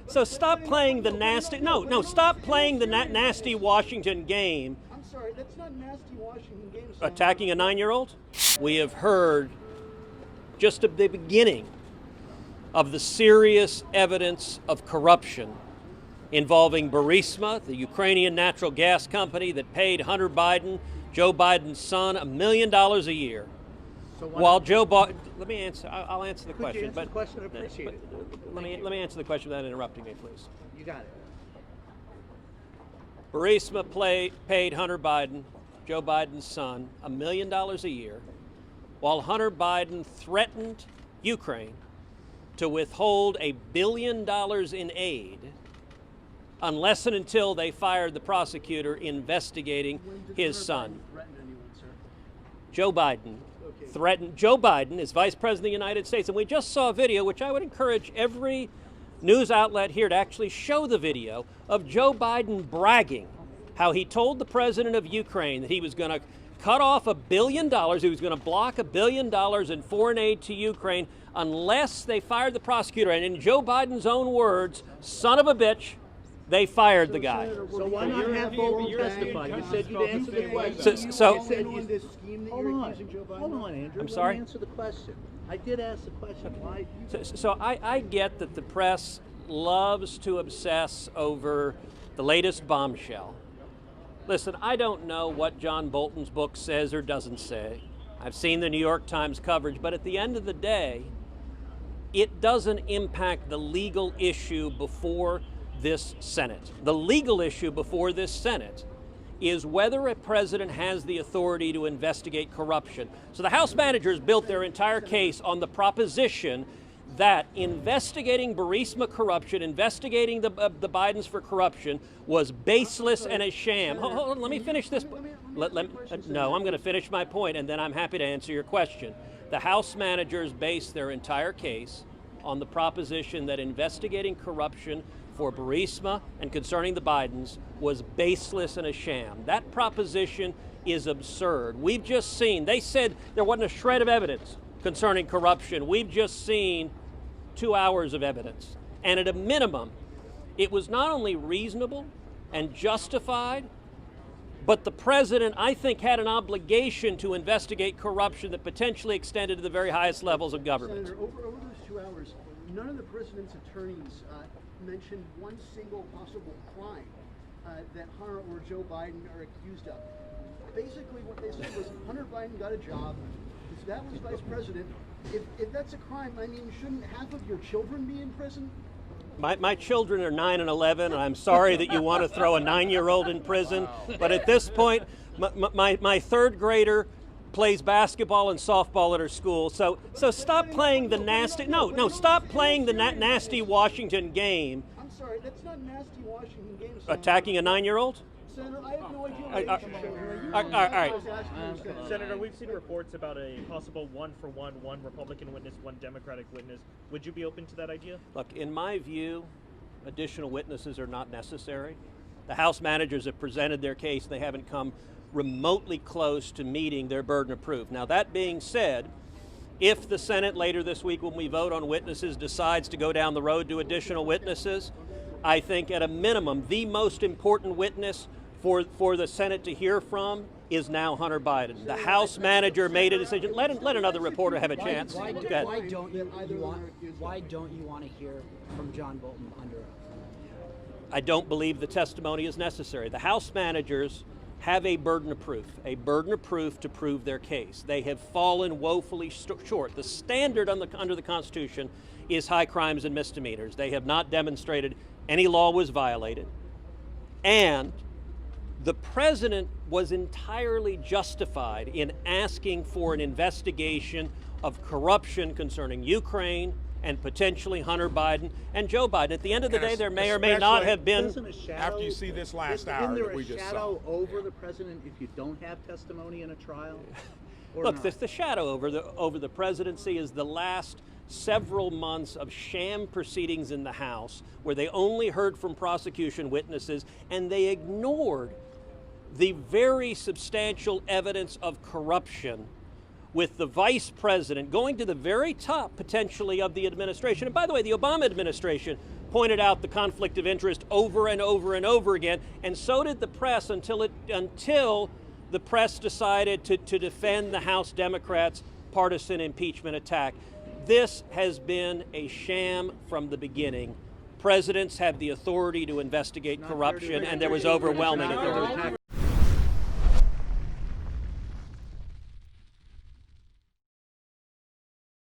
So stop playing the nasty. No. Stop playing the nasty Washington game. I'm sorry, that's not nasty Washington game. Attacking a 9-year-old. We have heard just at the beginning of the serious evidence of corruption involving Burisma, the Ukrainian natural gas company that paid Hunter Biden, Joe Biden's son, $1 million a year. So while Joe Biden, let me answer. I'll answer the question. But question, appreciate it. Let me answer the question without interrupting me, please. You got it. Burisma paid Hunter Biden, Joe Biden's son, $1 million a year, while Hunter Biden threatened Ukraine to withhold $1 billion in aid unless and until they fired the prosecutor investigating his son. Joe Biden threatened. Joe Biden is Vice President of the United States, and we just saw a video, which I would encourage every news outlet here to actually show the video of Joe Biden bragging how he told the president of Ukraine that he was going to cut off $1 billion, he was going to block $1 billion in foreign aid to Ukraine unless they fired the prosecutor. And in Joe Biden's own words, son of a bitch, they fired the guy. So why not have Bolton testify? You said you'd answer the question. You said this scheme that you're accusing Joe Biden. Hold on, Andrew. I'm sorry? Let me answer the question. I did ask the question. Why? So I get that the press loves to obsess over the latest bombshell. Listen, I don't know what John Bolton's book says or doesn't say. I've seen the New York Times coverage, but at the end of the day, it doesn't impact the legal issue before this Senate. The legal issue before this Senate is whether a president has the authority to investigate corruption. So the House managers built their entire case on the proposition that investigating Burisma corruption, investigating the Bidens for corruption was baseless and a sham. Hold on, let me finish this. No, I'm going to finish my point, and then I'm happy to answer your question. The House managers based their entire case on the proposition that investigating corruption for Burisma and concerning the Bidens was baseless and a sham. That proposition is absurd. We've just seen, they said there wasn't a shred of evidence concerning corruption. We've just seen 2 hours of evidence. And at a minimum, it was not only reasonable and justified, but the president, I think, had an obligation to investigate corruption that potentially extended to the very highest levels of government. Senator, over those 2 hours, none of the president's attorneys mentioned one single possible crime that Hunter or Joe Biden are accused of. Basically, what they said was Hunter Biden got a job. That was vice president. If that's a crime, I mean, shouldn't half of your children be in prison? My children are 9 and 11, and I'm sorry that you want to throw a 9-year-old in prison. Wow. But at this point, my third grader plays basketball and softball at her school. So stop playing the nasty. No. Stop playing the nasty Washington game. I'm sorry, that's not nasty Washington game. Attacking a 9-year-old. Senator, I have no idea. All right. Senator, we've seen reports about a possible 1-for-1, one Republican witness, one Democratic witness. Would you be open to that idea? Look, in my view, additional witnesses are not necessary. The House managers have presented their case. They haven't come remotely close to meeting their burden of proof. Now, that being said, if the Senate later this week, when we vote on witnesses, decides to go down the road to additional witnesses, I think at a minimum, the most important witness for the Senate to hear from is now Hunter Biden. The House manager made a decision. Let another reporter have a chance. Why don't you want to hear from John Bolton under oath? I don't believe the testimony is necessary. The House managers have a burden of proof to prove their case. They have fallen woefully short. The standard under the Constitution is high crimes and misdemeanors. They have not demonstrated any law was violated. And the president was entirely justified in asking for an investigation of corruption concerning Ukraine and potentially Hunter Biden and Joe Biden. At the end of the day, there may or may not have been. After you see this last hour that we just saw. Isn't there a shadow over the president if you don't have testimony in a trial? Look, the shadow over the presidency is the last several months of sham proceedings in the House where they only heard from prosecution witnesses and they ignored the very substantial evidence of corruption with the vice president going to the very top potentially of the administration. And by the way, the Obama administration pointed out the conflict of interest over and over and over again, and so did the press until the press decided to defend the House Democrats' partisan impeachment attack. This has been a sham from the beginning. Presidents have the authority to investigate corruption, and there was overwhelming authority.